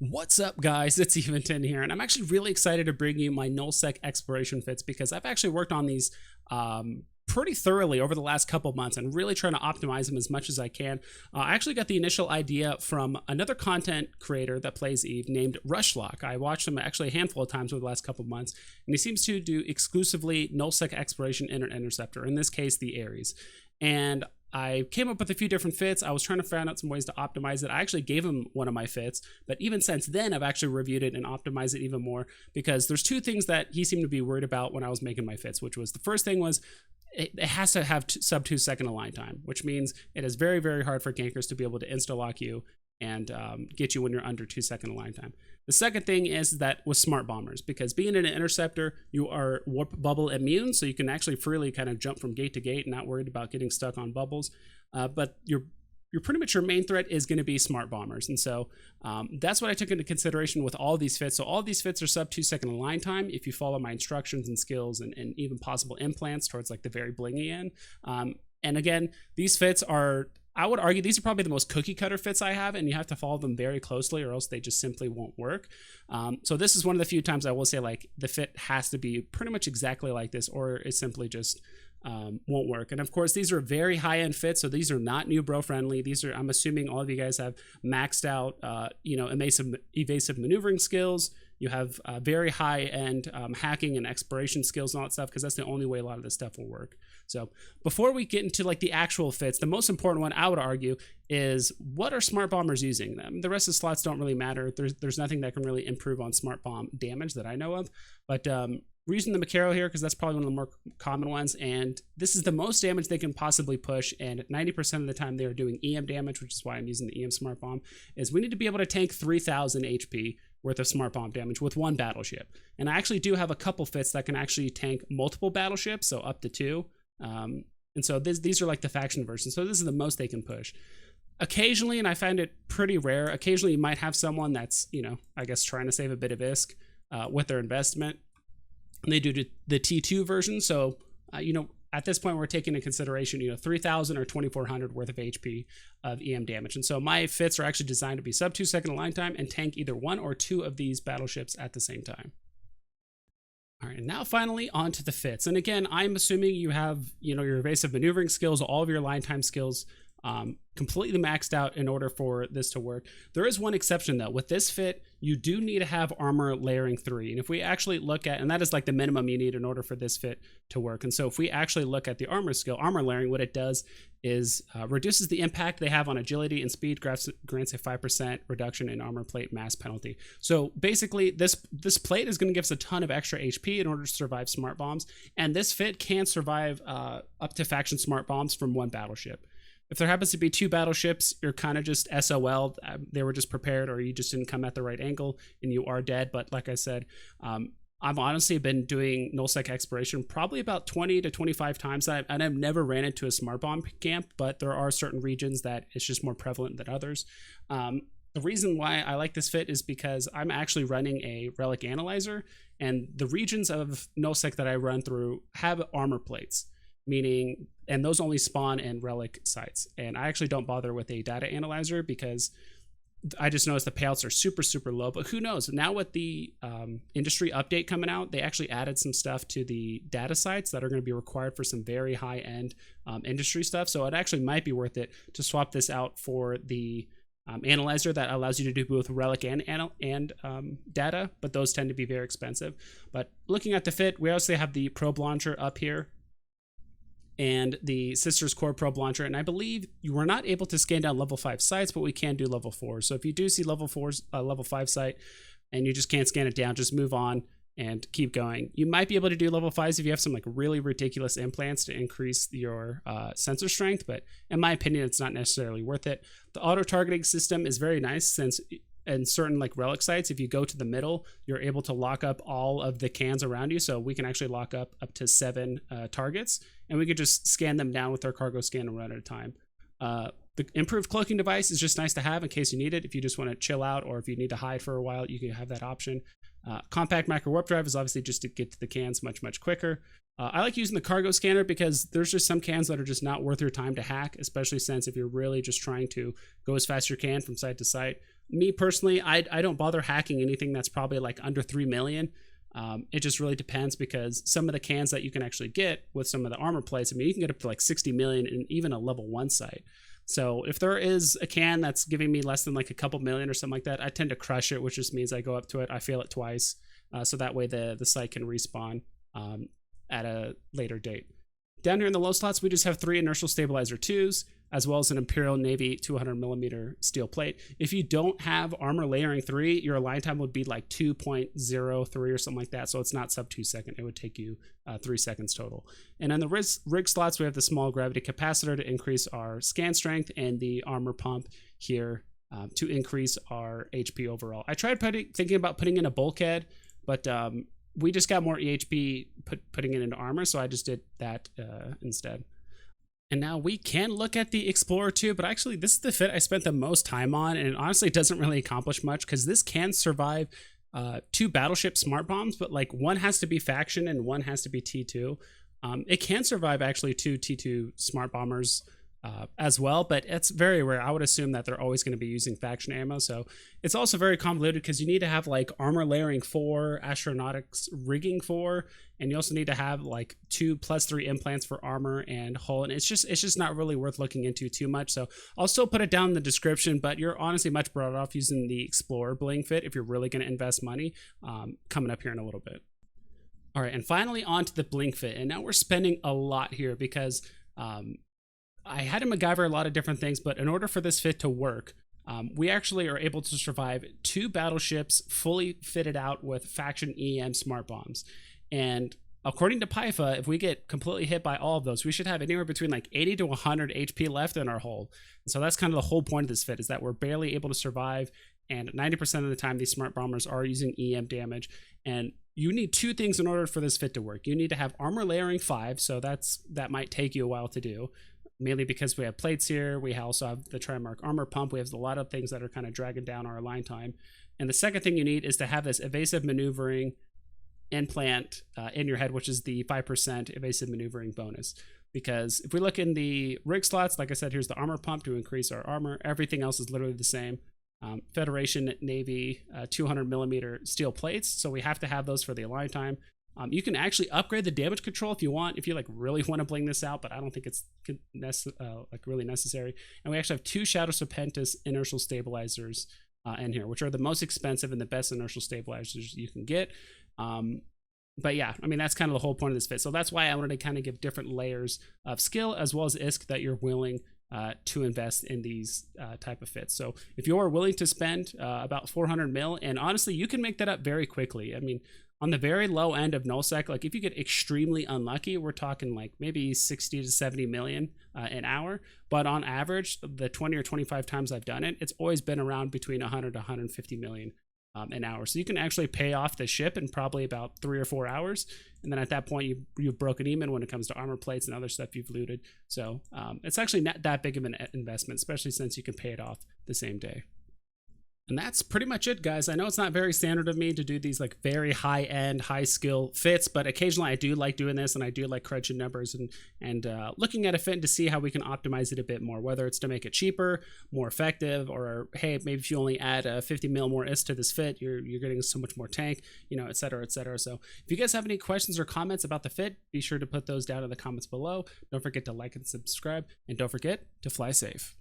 What's up, guys? It's Eventon here, and I'm actually really excited to bring you my Null Sec exploration fits because I've actually worked on these pretty thoroughly over the last couple months and really trying to optimize them as much as I can. I actually got the initial idea from another content creator that plays Eve named Rushlock. I watched him actually a handful of times over the last couple months, and he seems to do exclusively Null Sec exploration in an Interceptor, in this case the Ares. And I came up with a few different fits. I was trying to find out some ways to optimize it. I actually gave him one of my fits, but even since then, I've actually reviewed it and optimized it even more because there's two things that he seemed to be worried about when I was making my fits, which was the first thing was it has to have sub 2 second align time, which means it is very, very hard for gankers to be able to insta-lock you and get you when you're under 2 second align time. The second thing is that with smart bombers, because being in an interceptor, you are warp bubble immune, so you can actually freely kind of jump from gate to gate and not worried about getting stuck on bubbles. But your pretty much your main threat is going to be smart bombers, and so that's what I took into consideration with all these fits. So all these fits are sub 2 second align time if you follow my instructions and skills and even possible implants towards like the very blingy end. And again, these fits are, I would argue, these are probably the most cookie cutter fits I have, and you have to follow them very closely or else they just simply won't work. So this is one of the few times I will say like the fit has to be pretty much exactly like this or it simply just won't work. And of course, these are very high-end fits, so these are not new bro friendly. These are, I'm assuming all of you guys have maxed out, evasive maneuvering skills. You have very high-end hacking and exploration skills and all that stuff, because that's the only way a lot of this stuff will work. So before we get into like the actual fits, the most important one I would argue is what are smart bombers using them? The rest of the slots don't really matter. There's nothing that can really improve on smart bomb damage that I know of, but we're using the Microwarpdrive here because that's probably one of the more common ones, and this is the most damage they can possibly push, and 90% of the time they are doing EM damage, which is why I'm using the EM smart bomb, is we need to be able to tank 3,000 HP worth of smart bomb damage with one battleship. And I actually do have a couple fits that can actually tank multiple battleships, so up to 2. And so these are like the faction versions, so this is the most they can push. Occasionally, and I find it pretty rare, occasionally you might have someone that's, I guess trying to save a bit of ISK with their investment. They do the T2 version, so at this point we're taking into consideration 3,000 or 2,400 worth of HP of EM damage, and so my fits are actually designed to be sub 2 second align time and tank either 1 or 2 of these battleships at the same time. All right, and now finally onto the fits, and again I'm assuming you have your evasive maneuvering skills, all of your line time skills completely maxed out in order for this to work. There is one exception though. With this fit, you do need to have armor layering 3. And if we actually look at, and that is like the minimum you need in order for this fit to work. And so if we actually look at the armor skill, armor layering, what it does is reduces the impact they have on agility and speed, grants a 5% reduction in armor plate mass penalty. So basically this plate is going to give us a ton of extra HP in order to survive smart bombs. And this fit can survive up to faction smart bombs from one battleship. If there happens to be 2 battleships, you're kind of just SOL. They were just prepared, or you just didn't come at the right angle and you are dead. But like I said, I've honestly been doing Null Sec exploration probably about 20 to 25 times, and I've never ran into a smart bomb camp, but there are certain regions that it's just more prevalent than others. The reason why I like this fit is because I'm actually running a Relic Analyzer, and the regions of Null Sec that I run through have armor plates. Meaning, and those only spawn in relic sites. And I actually don't bother with a data analyzer because I just noticed the payouts are super, super low. But who knows? Now with the industry update coming out, they actually added some stuff to the data sites that are going to be required for some very high-end industry stuff. So it actually might be worth it to swap this out for the analyzer that allows you to do both relic and data, but those tend to be very expensive. But looking at the fit, we also have the probe launcher up here and the Sisters Core probe launcher, and I believe you were not able to scan down level 5 sites, but we can do level 4. So if you do see level 5 site and you just can't scan it down, just move on and keep going. You might be able to do level 5s if you have some like really ridiculous implants to increase your sensor strength, but in my opinion it's not necessarily worth it. The auto targeting system is very nice, since in certain like relic sites, if you go to the middle, you're able to lock up all of the cans around you. So we can actually lock up to 7 targets, and we could just scan them down with our cargo scan and run at a time. The improved cloaking device is just nice to have in case you need it. If you just want to chill out, or if you need to hide for a while, you can have that option. Compact Microwarpdrive is obviously just to get to the cans much quicker. I like using the cargo scanner because there's just some cans that are just not worth your time to hack, especially since if you're really just trying to go as fast as you can from site to site, Me personally, I don't bother hacking anything that's probably like under 3 million. It just really depends, because some of the cans that you can actually get with some of the armor plates, I mean, you can get up to like 60 million in even a level 1 site. So if there is a can that's giving me less than like a couple million or something like that, I tend to crush it, which just means I go up to it, I fail it twice, so that way the site can respawn at a later date. Down here in the low slots, we just have 3 Inertial Stabilizer IIs, as well as an Imperial Navy 200mm steel plate. If you don't have armor layering 3, your align time would be like 2.03 or something like that, so it's not sub 2 seconds. It would take you 3 seconds total. And on the rig slots, we have the small gravity capacitor to increase our scan strength, and the armor pump here to increase our HP overall. I tried thinking about putting in a bulkhead, but we just got more EHP putting it into armor, so I just did that instead. And now we can look at the Explorer 2, but actually this is the fit I spent the most time on, and it honestly doesn't really accomplish much, because this can survive 2 battleship smart bombs, but like one has to be faction and one has to be T2. It can survive actually 2 T2 smart bombers as well, but it's very rare. I would assume that they're always going to be using faction ammo. So it's also very convoluted, because you need to have like armor layering 4, astronautics rigging 4, and you also need to have like 2+3 implants for armor and hull. And it's just not really worth looking into too much. So I'll still put it down in the description, but you're honestly much better off using the Explorer bling fit if you're really going to invest money, coming up here in a little bit. All right, and finally on to the bling fit. And now we're spending a lot here, because I had to MacGyver a lot of different things, but in order for this fit to work, we actually are able to survive 2 battleships fully fitted out with faction EM smart bombs. And according to PIFA, if we get completely hit by all of those, we should have anywhere between like 80 to 100 HP left in our hull. And so that's kind of the whole point of this fit, is that we're barely able to survive, and 90% of the time these smart bombers are using EM damage. And you need 2 things in order for this fit to work. You need to have armor layering 5, so that might take you a while to do, mainly because we have plates here. We also have the Trimark armor pump. We have a lot of things that are kind of dragging down our align time. And the second thing you need is to have this evasive maneuvering implant in your head, which is the 5% evasive maneuvering bonus. Because if we look in the rig slots, like I said, here's the armor pump to increase our armor. Everything else is literally the same. Federation Navy 200mm steel plates, so we have to have those for the align time. You can actually upgrade the damage control if you want, if you like really want to bling this out, but I don't think it's like really necessary. And we actually have 2 Shadow Serpentis inertial stabilizers in here, which are the most expensive and the best inertial stabilizers you can get. But yeah, I mean, that's kind of the whole point of this fit. So that's why I wanted to kind of give different layers of skill as well as ISK that you're willing to invest in these type of fits. So if you're willing to spend about 400 mil, and honestly, you can make that up very quickly. I mean, on the very low end of Null Sec, like if you get extremely unlucky, we're talking like maybe 60 to 70 million an hour. But on average, the 20 or 25 times I've done it, it's always been around between 100 to 150 million an hour. So you can actually pay off the ship in probably about 3 or 4 hours. And then at that point, you've broken even when it comes to armor plates and other stuff you've looted. So it's actually not that big of an investment, especially since you can pay it off the same day. And that's pretty much it, guys. I know it's not very standard of me to do these like very high-end, high-skill fits, but occasionally I do like doing this, and I do like crunching numbers and looking at a fit to see how we can optimize it a bit more, whether it's to make it cheaper, more effective, or hey, maybe if you only add 50 mil more ISK to this fit, you're getting so much more tank, you know, et cetera, et cetera. So if you guys have any questions or comments about the fit, be sure to put those down in the comments below. Don't forget to like and subscribe, and don't forget to fly safe.